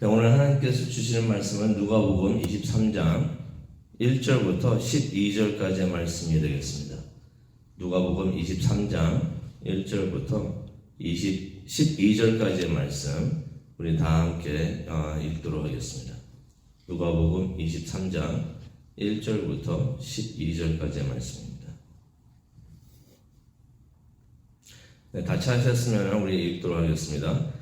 네, 오늘 하나님께서 주시는 말씀은 누가복음 23장 1절부터 12절까지의 말씀이 되겠습니다. 누가복음 23장 1절부터 12절까지의 말씀 우리 다 함께 읽도록 하겠습니다. 누가복음 23장 1절부터 12절까지의 말씀입니다. 네, 다 찾으셨으면 우리 읽도록 하겠습니다.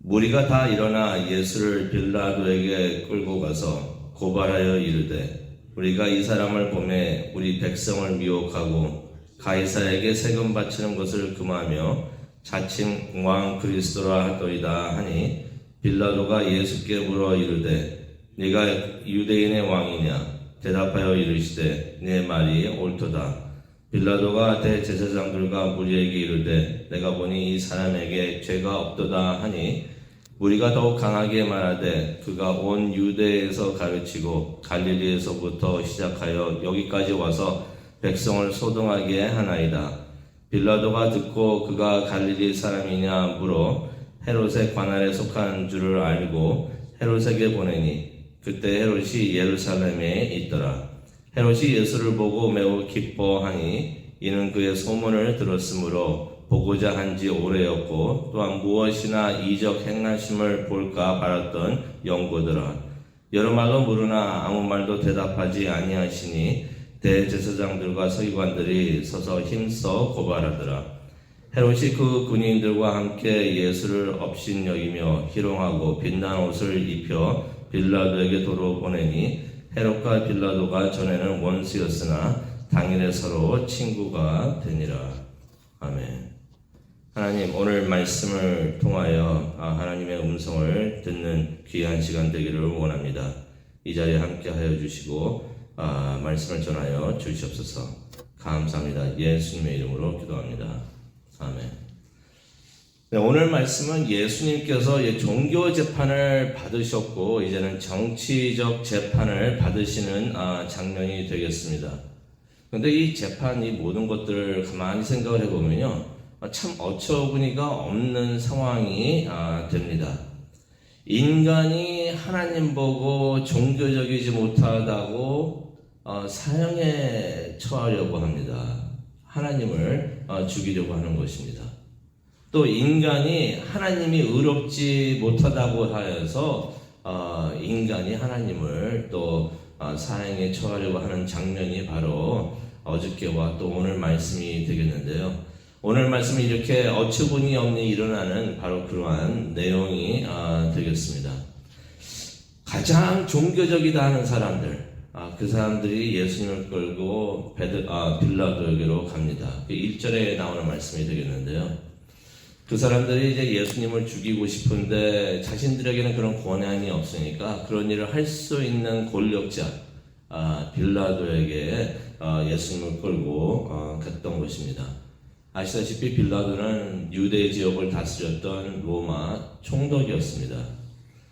무리가 다 일어나 예수를 빌라도에게 끌고 가서 고발하여 이르되 우리가 이 사람을 보매 우리 백성을 미혹하고 가이사에게 세금 바치는 것을 금하며 자칭 왕 그리스도라 하더이다 하니 빌라도가 예수께 물어 이르되 네가 유대인의 왕이냐 대답하여 이르시되 네 말이 옳도다. 빌라도가 대제사장들과 무리에게 이르되 내가 보니 이 사람에게 죄가 없도다 하니 무리가 더욱 강하게 말하되 그가 온 유대에서 가르치고 갈릴리에서부터 시작하여 여기까지 와서 백성을 소동하게 하나이다. 빌라도가 듣고 그가 갈릴리 사람이냐 물어 헤롯의 관할에 속한 줄을 알고 헤롯에게 보내니 그때 헤롯이 예루살렘에 있더라. 헤롯이 예수를 보고 매우 기뻐하니 이는 그의 소문을 들었으므로 보고자 한지 오래였고 또한 무엇이나 이적 행하심을 볼까 바랐던 영고들아. 여러 말로 물으나 아무 말도 대답하지 아니하시니 대제사장들과 서기관들이 서서 힘써 고발하더라. 헤롯이 그 군인들과 함께 예수를 업신여기며 희롱하고 빛난 옷을 입혀 빌라도에게 도로 보내니 헤롯과 빌라도가 전에는 원수였으나 당일에 서로 친구가 되니라. 아멘. 하나님, 오늘 말씀을 통하여 하나님의 음성을 듣는 귀한 시간 되기를 원합니다. 이 자리에 함께 하여 주시고 말씀을 전하여 주시옵소서. 감사합니다. 예수님의 이름으로 기도합니다. 아멘. 네, 오늘 말씀은 예수님께서 종교 재판을 받으셨고 이제는 정치적 재판을 받으시는 장면이 되겠습니다. 그런데 이 재판, 이 모든 것들을 가만히 생각을 해보면요, 참 어처구니가 없는 상황이 됩니다. 인간이 하나님 보고 종교적이지 못하다고 사형에 처하려고 합니다. 하나님을 죽이려고 하는 것입니다. 또 인간이 하나님이 의롭지 못하다고 하여서 인간이 하나님을 또 사형에 처하려고 하는 장면이 바로 어저께와 또 오늘 말씀이 되겠는데요. 오늘 말씀은 이렇게 어처구니 없이 일어나는 바로 그러한 내용이 되겠습니다. 가장 종교적이다 하는 사람들, 그 사람들이 예수님을 끌고 빌라도에게로 갑니다. 1절에 나오는 말씀이 되겠는데요. 그 사람들이 이제 예수님을 죽이고 싶은데 자신들에게는 그런 권한이 없으니까 그런 일을 할 수 있는 권력자 빌라도에게 예수님을 끌고 갔던 것입니다. 아시다시피 빌라도는 유대 지역을 다스렸던 로마 총독이었습니다.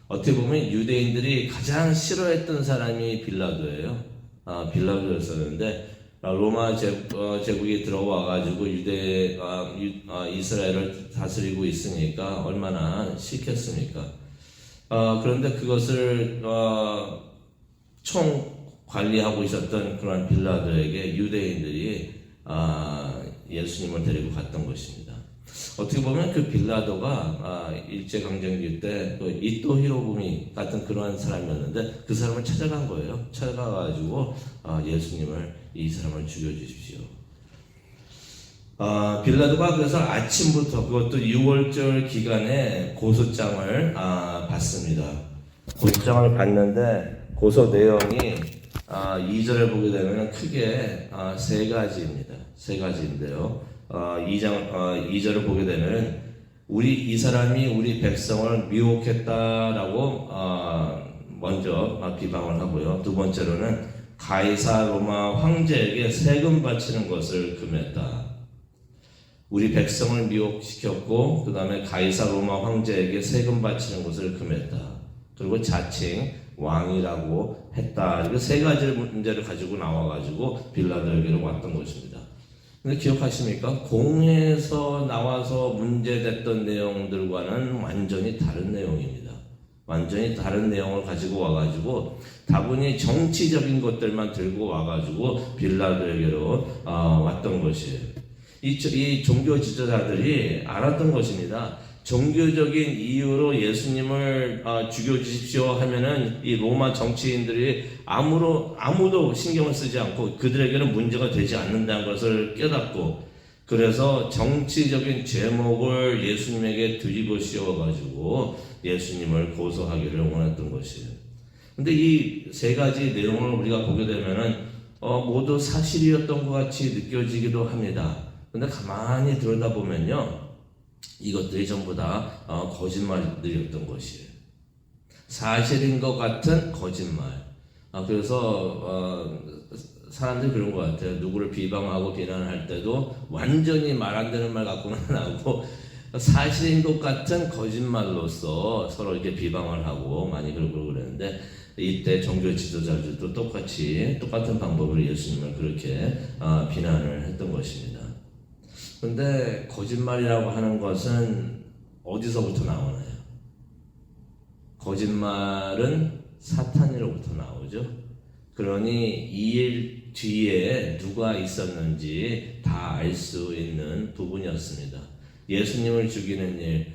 어떻게 보면 유대인들이 가장 싫어했던 사람이 빌라도예요. 빌라도였었는데 로마 제국이 들어와가지고 이스라엘을 다스리고 있으니까 얼마나 싫겠습니까? 그런데 그것을 총 관리하고 있었던 그런 빌라도에게 유대인들이 예수님을 데리고 갔던 것입니다. 어떻게 보면 그 빌라도가 일제강점기 때 이토 히로부미 같은 그런 사람이었는데 그 사람을 찾아간 거예요. 찾아가가지고 예수님을 이 사람을 죽여주십시오. 빌라도가 그래서 아침부터 그것도 6월절 기간에 고소장을 받습니다. 고소장을 받는데 고소 내용이 2절을 보게 되면 크게 세 가지입니다. 세 가지인데요. 2절을 보게 되면 이 사람이 우리 백성을 미혹했다라고 먼저 비방을 하고요. 두 번째로는 가이사 로마 황제에게 세금 바치는 것을 금했다. 우리 백성을 미혹시켰고 그 다음에 가이사 로마 황제에게 세금 바치는 것을 금했다. 그리고 자칭 왕이라고 했다. 이거 세 가지 문제를 가지고 나와가지고 빌라도에게로 왔던 것입니다. 근데 기억하십니까? 공회에서 나와서 문제됐던 내용들과는 완전히 다른 내용입니다. 완전히 다른 내용을 가지고 와가지고 다분히 정치적인 것들만 들고 와가지고 빌라도에게로 왔던 것이에요. 이 종교 지도자들이 알았던 것입니다. 종교적인 이유로 예수님을 죽여주십시오 하면은 이 로마 정치인들이 아무도 신경을 쓰지 않고 그들에게는 문제가 되지 않는다는 것을 깨닫고, 그래서 정치적인 제목을 예수님에게 뒤집어 씌워가지고 예수님을 고소하기를 원했던 것이에요. 근데 이 세 가지 내용을 우리가 보게 되면은 모두 사실이었던 것 같이 느껴지기도 합니다. 근데 가만히 들여다보면요, 이것들이 전부 다 거짓말들이었던 것이에요. 사실인 것 같은 거짓말. 그래서 사람들이 그런 것 같아요. 누구를 비방하고 비난할 때도 완전히 말 안 되는 말 갖고는 안 하고 사실인 것 같은 거짓말로서 서로 이렇게 비방을 하고 많이 그러고 그랬는데, 이때 종교 지도자들도 똑같은 방법으로 예수님을 그렇게 비난을 했던 것입니다. 그런데 거짓말이라고 하는 것은 어디서부터 나오나요? 거짓말은 사탄으로부터 나오죠. 그러니 이 일 뒤에 누가 있었는지 다 알 수 있는 부분이었습니다. 예수님을 죽이는 일,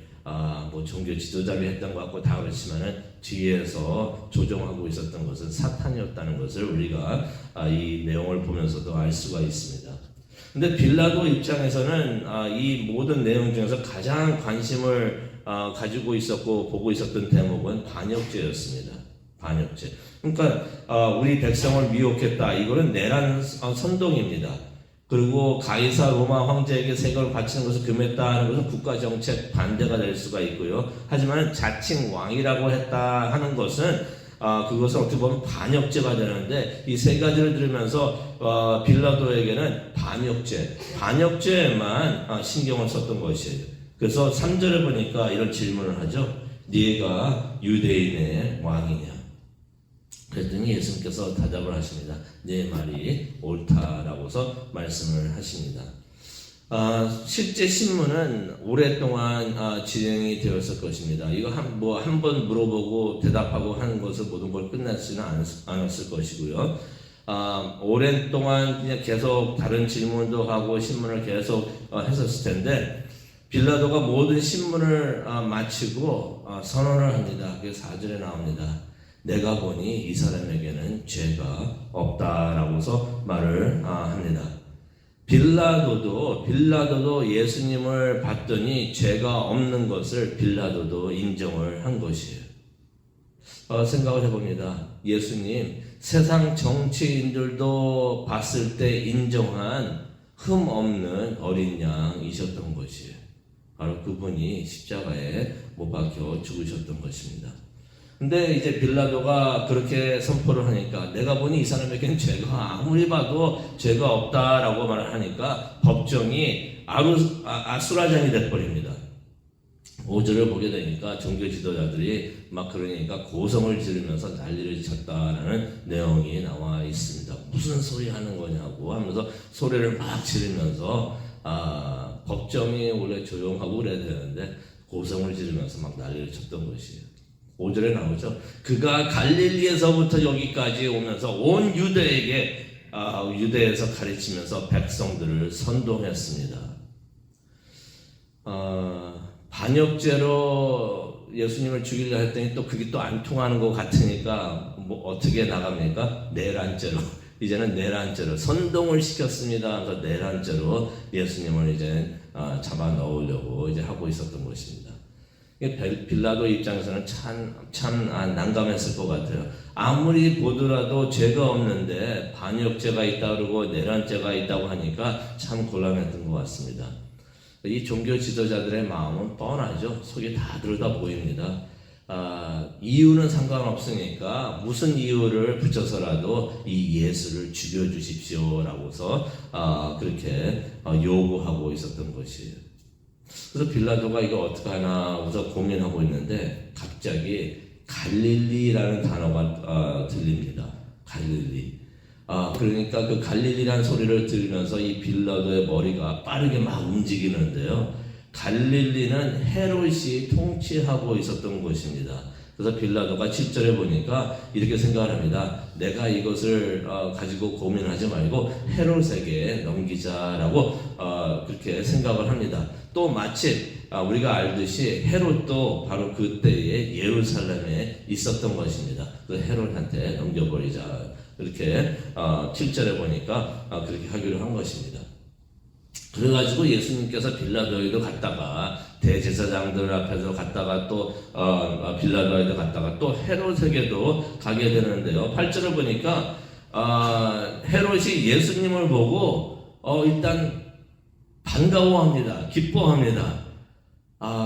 종교 지도자가 했던 것 같고 다 그렇지만은 뒤에서 조종하고 있었던 것은 사탄이었다는 것을 우리가 이 내용을 보면서도 알 수가 있습니다. 근데 빌라도 입장에서는 이 모든 내용 중에서 가장 관심을 가지고 있었고 보고 있었던 대목은 반역죄였습니다. 반역죄. 그러니까 우리 백성을 미혹했다. 이거는 내란 선동입니다. 그리고 가이사 로마 황제에게 세금을 바치는 것을 금했다 하는 것은 국가 정책 반대가 될 수가 있고요. 하지만 자칭 왕이라고 했다 하는 것은 그것은 어떻게 보면 반역죄가 되는데, 이 세 가지를 들으면서 빌라도에게는 반역죄에만 신경을 썼던 것이에요. 그래서 3절에 보니까 이런 질문을 하죠. 네가 유대인의 왕이냐? 그랬더니 예수님께서 대답을 하십니다. 네 말이 옳다라고서 말씀을 하십니다. 실제 신문은 오랫동안 진행이 되었을 것입니다. 이거 한 번 물어보고 대답하고 하는 것을 모든 걸 끝내지는 않았을 것이고요. 오랜동안 그냥 계속 다른 질문도 하고 신문을 계속 했었을 텐데, 빌라도가 모든 신문을 마치고 선언을 합니다. 그게 4절에 나옵니다. 내가 보니 이 사람에게는 죄가 없다라고서 말을 합니다. 빌라도도 예수님을 봤더니 죄가 없는 것을 빌라도도 인정을 한 것이에요. 생각을 해봅니다. 예수님, 세상 정치인들도 봤을 때 인정한 흠 없는 어린 양이셨던 것이에요. 바로 그분이 십자가에 못 박혀 죽으셨던 것입니다. 근데 이제 빌라도가 그렇게 선포를 하니까, 내가 보니 이 사람에게는 죄가 아무리 봐도 죄가 없다라고 말을 하니까 법정이 아수라장이 돼버립니다. 5절을 보게 되니까 종교 지도자들이 막 그러니까 고성을 지르면서 난리를 쳤다라는 내용이 나와 있습니다. 무슨 소리 하는 거냐고 하면서 소리를 막 지르면서 법정이 원래 조용하고 그래야 되는데 고성을 지르면서 막 난리를 쳤던 것이에요. 5절에 나오죠. 그가 갈릴리에서부터 여기까지 오면서 온 유대에서 가르치면서 백성들을 선동했습니다. 반역죄로 예수님을 죽이려 했더니 또 그게 또 안 통하는 것 같으니까 어떻게 나갑니까? 내란죄로. 이제는 내란죄로 선동을 시켰습니다. 그래서 내란죄로 예수님을 이제 잡아 넣으려고 이제 하고 있었던 것입니다. 빌라도 입장에서는 참 난감했을 것 같아요. 아무리 보더라도 죄가 없는데 반역죄가 있다고 그러고 내란죄가 있다고 하니까 참 곤란했던 것 같습니다. 이 종교 지도자들의 마음은 뻔하죠. 속이 다 들여다 보입니다. 이유는 상관없으니까 무슨 이유를 붙여서라도 이 예수를 죽여주십시오라고서 그렇게 요구하고 있었던 것이에요. 그래서 빌라도가 이거 어떡하나 우선 고민하고 있는데 갑자기 갈릴리라는 단어가 들립니다. 갈릴리. 그러니까 그 갈릴리라는 소리를 들으면서 이 빌라도의 머리가 빠르게 막 움직이는데요. 갈릴리는 헤롯이 통치하고 있었던 곳입니다. 그래서 빌라도가 7절에 보니까 이렇게 생각을 합니다. 내가 이것을 가지고 고민하지 말고 헤롯에게 넘기자라고 그렇게 생각을 합니다. 또 마침 우리가 알듯이 헤롯도 바로 그때에 예루살렘에 있었던 것입니다. 그 헤롯한테 넘겨버리자. 이렇게 7절에 보니까 그렇게 하기로 한 것입니다. 그래가지고 예수님께서 빌라도에도 갔다가 대제사장들 앞에서 갔다가 또 빌라도에도 갔다가 또 헤롯에게도 가게 되는데요. 8절을 보니까 헤롯이 예수님을 보고 일단 반가워합니다. 기뻐합니다.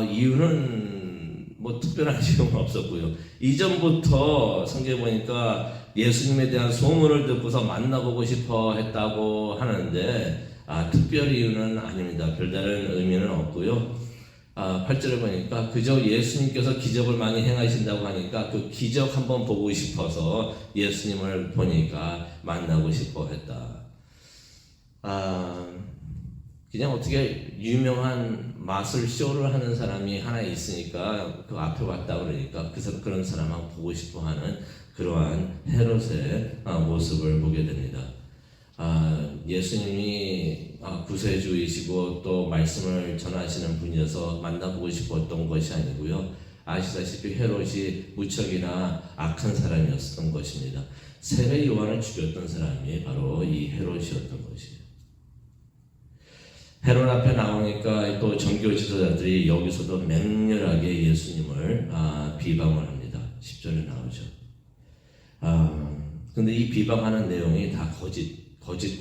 이유는 뭐 특별한 이유는 없었고요. 이전부터 성경에 보니까 예수님에 대한 소문을 듣고서 만나보고 싶어 했다고 하는데 특별 이유는 아닙니다. 별다른 의미는 없고요. 8절에 보니까 그저 예수님께서 기적을 많이 행하신다고 하니까 그 기적 한번 보고 싶어서 예수님을 보니까 만나고 싶어 했다. 그냥 어떻게 유명한 마술 쇼를 하는 사람이 하나 있으니까 그 앞에 왔다 그러니까 그런 사람 한번 보고 싶어 하는 그러한 헤롯의 모습을 보게 됩니다. 예수님이 구세주이시고 또 말씀을 전하시는 분이어서 만나보고 싶었던 것이 아니고요. 아시다시피 헤롯이 무척이나 악한 사람이었던 것입니다. 세례 요한을 죽였던 사람이 바로 이 헤롯이었던 것이에요. 헤롯 앞에 나오니까 또 정교 지도자들이 여기서도 맹렬하게 예수님을 비방을 합니다. 10절에 나오죠. 근데 이 비방하는 내용이 다 거짓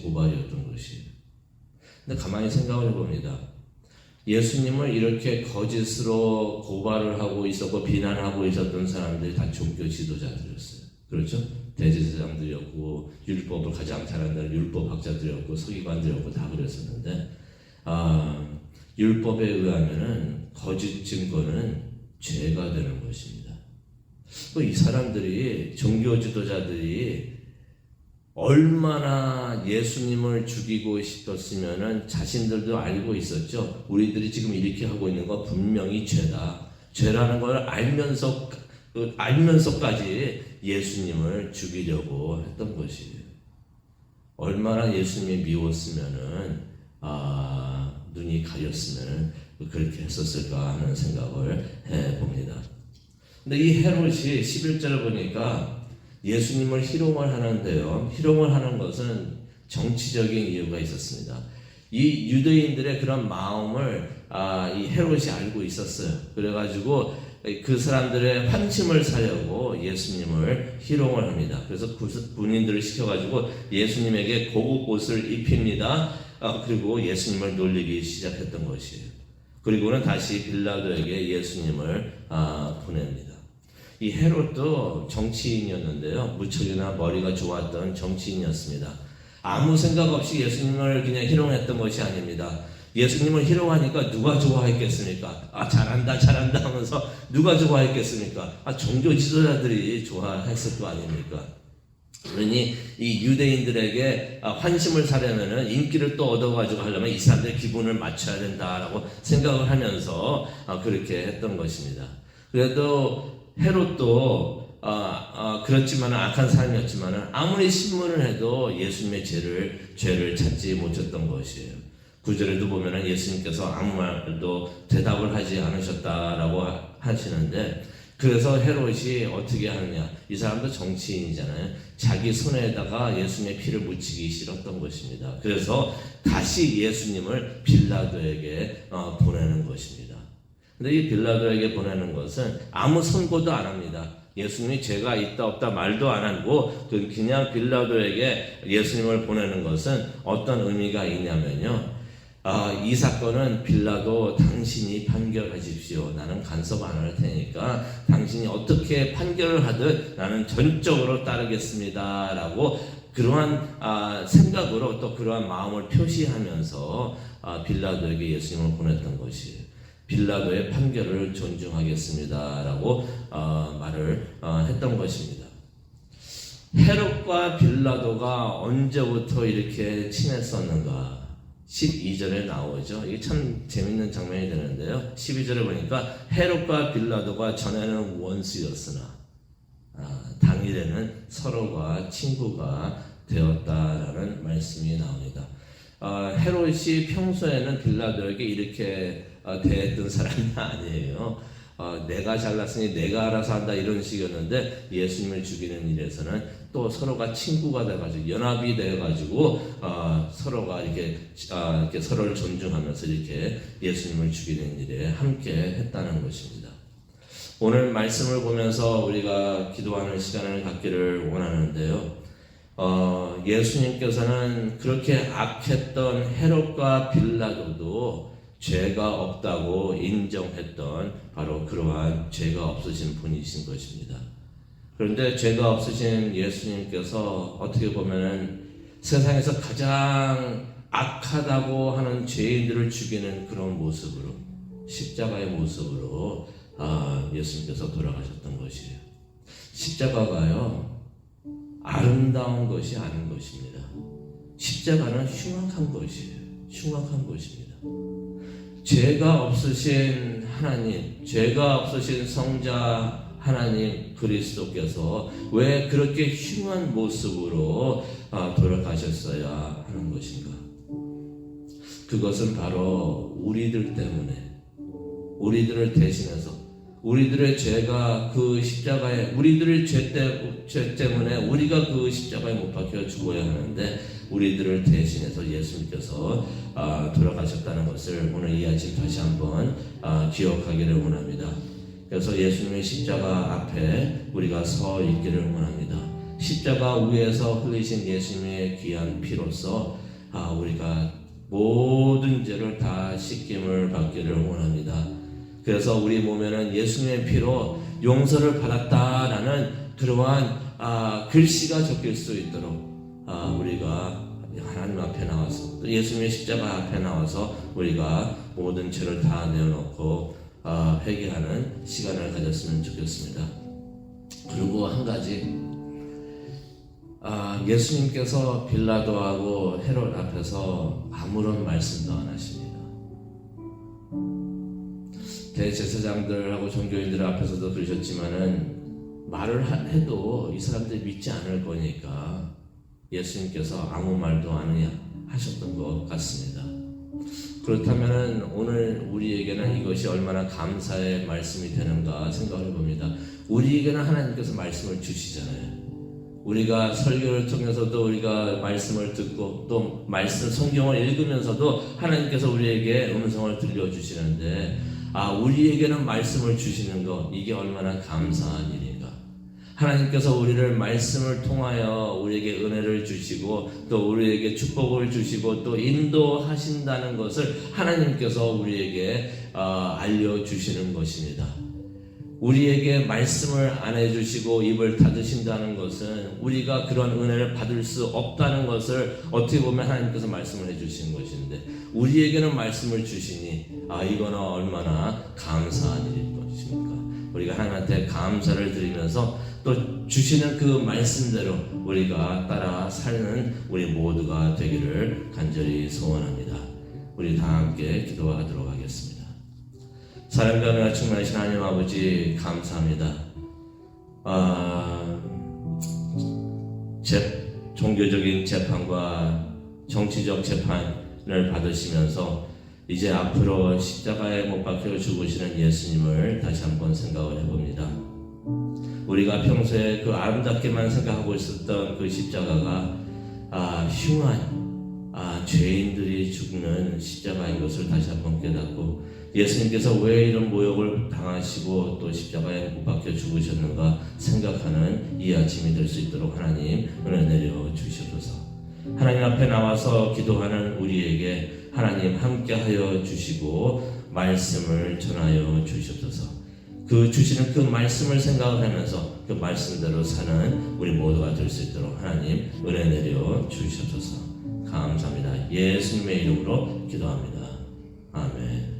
고발이었던 것이에요. 근데 가만히 생각을 해봅니다. 예수님을 이렇게 거짓으로 고발을 하고 있었고 비난하고 있었던 사람들이 다 종교 지도자들이었어요. 그렇죠? 대제사장들이었고 율법을 가장 잘한다는 율법학자들이었고 서기관들이었고 다 그랬었는데 율법에 의하면은 거짓 증거는 죄가 되는 것입니다. 또 이 사람들이 종교 지도자들이 얼마나 예수님을 죽이고 싶었으면은 자신들도 알고 있었죠. 우리들이 지금 이렇게 하고 있는 거 분명히 죄다. 죄라는 걸 알면서까지 예수님을 죽이려고 했던 것이에요. 얼마나 예수님이 미웠으면은 눈이 가렸으면은 그렇게 했었을까 하는 생각을 해봅니다. 근데 이 헤롯이 11절을 보니까 예수님을 희롱을 하는데요. 희롱을 하는 것은 정치적인 이유가 있었습니다. 이 유대인들의 그런 마음을 이 헤롯이 알고 있었어요. 그래가지고 그 사람들의 환심을 사려고 예수님을 희롱을 합니다. 그래서 군인들을 시켜가지고 예수님에게 고급 옷을 입힙니다. 그리고 예수님을 놀리기 시작했던 것이에요. 그리고는 다시 빌라도에게 예수님을 보냅니다. 이 헤롯도 정치인이었는데요. 무척이나 머리가 좋았던 정치인이었습니다. 아무 생각 없이 예수님을 그냥 희롱했던 것이 아닙니다. 예수님을 희롱하니까 누가 좋아했겠습니까? 잘한다 하면서 누가 좋아했겠습니까? 종교 지도자들이 좋아했을 거 아닙니까? 그러니 이 유대인들에게 환심을 사려면은 인기를 또 얻어가지고 하려면 이 사람들의 기분을 맞춰야 된다라고 생각을 하면서 그렇게 했던 것입니다. 그래도 헤롯도 그렇지만 악한 사람이었지만 아무리 신문을 해도 예수님의 죄를 찾지 못했던 것이에요. 9절에도 보면은 예수님께서 아무 말도 대답을 하지 않으셨다라고 하시는데, 그래서 헤롯이 어떻게 하느냐, 이 사람도 정치인이잖아요. 자기 손에다가 예수님의 피를 묻히기 싫었던 것입니다. 그래서 다시 예수님을 빌라도에게 보내는 것입니다. 근데 이 빌라도에게 보내는 것은 아무 선고도 안 합니다. 예수님이 죄가 있다 없다 말도 안 하고 그냥 빌라도에게 예수님을 보내는 것은 어떤 의미가 있냐면요, 이 사건은 빌라도 당신이 판결하십시오. 나는 간섭 안 할 테니까 당신이 어떻게 판결을 하든 나는 전적으로 따르겠습니다 라고 그러한 생각으로 또 그러한 마음을 표시하면서 빌라도에게 예수님을 보냈던 것이에요. 빌라도의 판결을 존중하겠습니다 라고 말을 했던 것입니다. 헤롯과 빌라도가 언제부터 이렇게 친했었는가? 12절에 나오죠. 이게 참 재밌는 장면이 되는데요. 12절에 보니까 헤롯과 빌라도가 전에는 원수였으나 당일에는 서로가 친구가 되었다라는 말씀이 나옵니다. 헤롯이 평소에는 빌라도에게 이렇게 대했던 사람이 아니에요. 내가 잘났으니 내가 알아서 한다 이런 식이었는데 예수님을 죽이는 일에서는 또 서로가 친구가 돼가지고 연합이 돼가지고 서로가 이렇게 서로를 존중하면서 이렇게 예수님을 죽이는 일에 함께 했다는 것입니다. 오늘 말씀을 보면서 우리가 기도하는 시간을 갖기를 원하는데요. 예수님께서는 그렇게 악했던 헤롯과 빌라도도 죄가 없다고 인정했던 바로 그러한 죄가 없으신 분이신 것입니다. 그런데 죄가 없으신 예수님께서 어떻게 보면은 세상에서 가장 악하다고 하는 죄인들을 죽이는 그런 모습으로 십자가의 모습으로 예수님께서 돌아가셨던 것이에요. 십자가가요 아름다운 것이 아닌 것입니다. 십자가는 흉악한 것이에요. 흉악한 것입니다. 죄가 없으신 하나님, 죄가 없으신 성자 하나님 그리스도께서 왜 그렇게 흉한 모습으로 돌아가셨어야 하는 것인가? 그것은 바로 우리들 때문에, 우리들을 대신해서 우리들의 죄가 그 십자가에, 우리들의 죄 때문에 우리가 그 십자가에 못 박혀 죽어야 하는데 우리들을 대신해서 예수님께서 돌아가셨다는 것을 오늘 이 아침 다시 한번 기억하기를 원합니다. 그래서 예수님의 십자가 앞에 우리가 서 있기를 원합니다. 십자가 위에서 흘리신 예수님의 귀한 피로써 우리가 모든 죄를 다 씻김을 받기를 원합니다. 그래서 우리 몸에는 예수님의 피로 용서를 받았다라는 그러한 글씨가 적힐 수 있도록 우리가 하나님 앞에 나와서 또 예수님의 십자가 앞에 나와서 우리가 모든 죄를 다 내어놓고 회개하는 시간을 가졌으면 좋겠습니다. 그리고 한 가지 예수님께서 빌라도하고 헤롯 앞에서 아무런 말씀도 안 하십니다. 대제사장들하고 종교인들 앞에서도 그러셨지만은 말을 해도 이 사람들이 믿지 않을 거니까 예수님께서 아무 말도 안 하셨던 것 같습니다. 그렇다면 오늘 우리에게는 이것이 얼마나 감사의 말씀이 되는가 생각을 해봅니다. 우리에게는 하나님께서 말씀을 주시잖아요. 우리가 설교를 통해서도 우리가 말씀을 듣고 또 말씀 성경을 읽으면서도 하나님께서 우리에게 음성을 들려주시는데 우리에게는 말씀을 주시는 것, 이게 얼마나 감사한 일인가. 하나님께서 우리를 말씀을 통하여 우리에게 은혜를 주시고 또 우리에게 축복을 주시고 또 인도하신다는 것을 하나님께서 우리에게 알려주시는 것입니다. 우리에게 말씀을 안 해주시고 입을 닫으신다는 것은 우리가 그런 은혜를 받을 수 없다는 것을 어떻게 보면 하나님께서 말씀을 해주신 것인데 우리에게는 말씀을 주시니 이거는 얼마나 감사한 일일 것입니까? 우리가 하나님한테 감사를 드리면서 또 주시는 그 말씀대로 우리가 따라 사는 우리 모두가 되기를 간절히 소원합니다. 우리 다 함께 기도하도록 하겠습니다. 사랑과 은혜가 충만하신 하나님 아버지 감사합니다. 종교적인 재판과 정치적 재판을 받으시면서 이제 앞으로 십자가에 못 박혀 죽으시는 예수님을 다시 한번 생각을 해봅니다. 우리가 평소에 그 아름답게만 생각하고 있었던 그 십자가가 흉한 죄인들이 죽는 십자가인 것을 다시 한번 깨닫고 예수님께서 왜 이런 모욕을 당하시고 또 십자가에 못 박혀 죽으셨는가 생각하는 이 아침이 될 수 있도록 하나님 은혜 내려 주시옵소서. 하나님 앞에 나와서 기도하는 우리에게 하나님 함께하여 주시고 말씀을 전하여 주시옵소서. 그 주시는 그 말씀을 생각하면서 그 말씀대로 사는 우리 모두가 될 수 있도록 하나님 은혜 내려 주시옵소서. 감사합니다. 예수님의 이름으로 기도합니다. 아멘.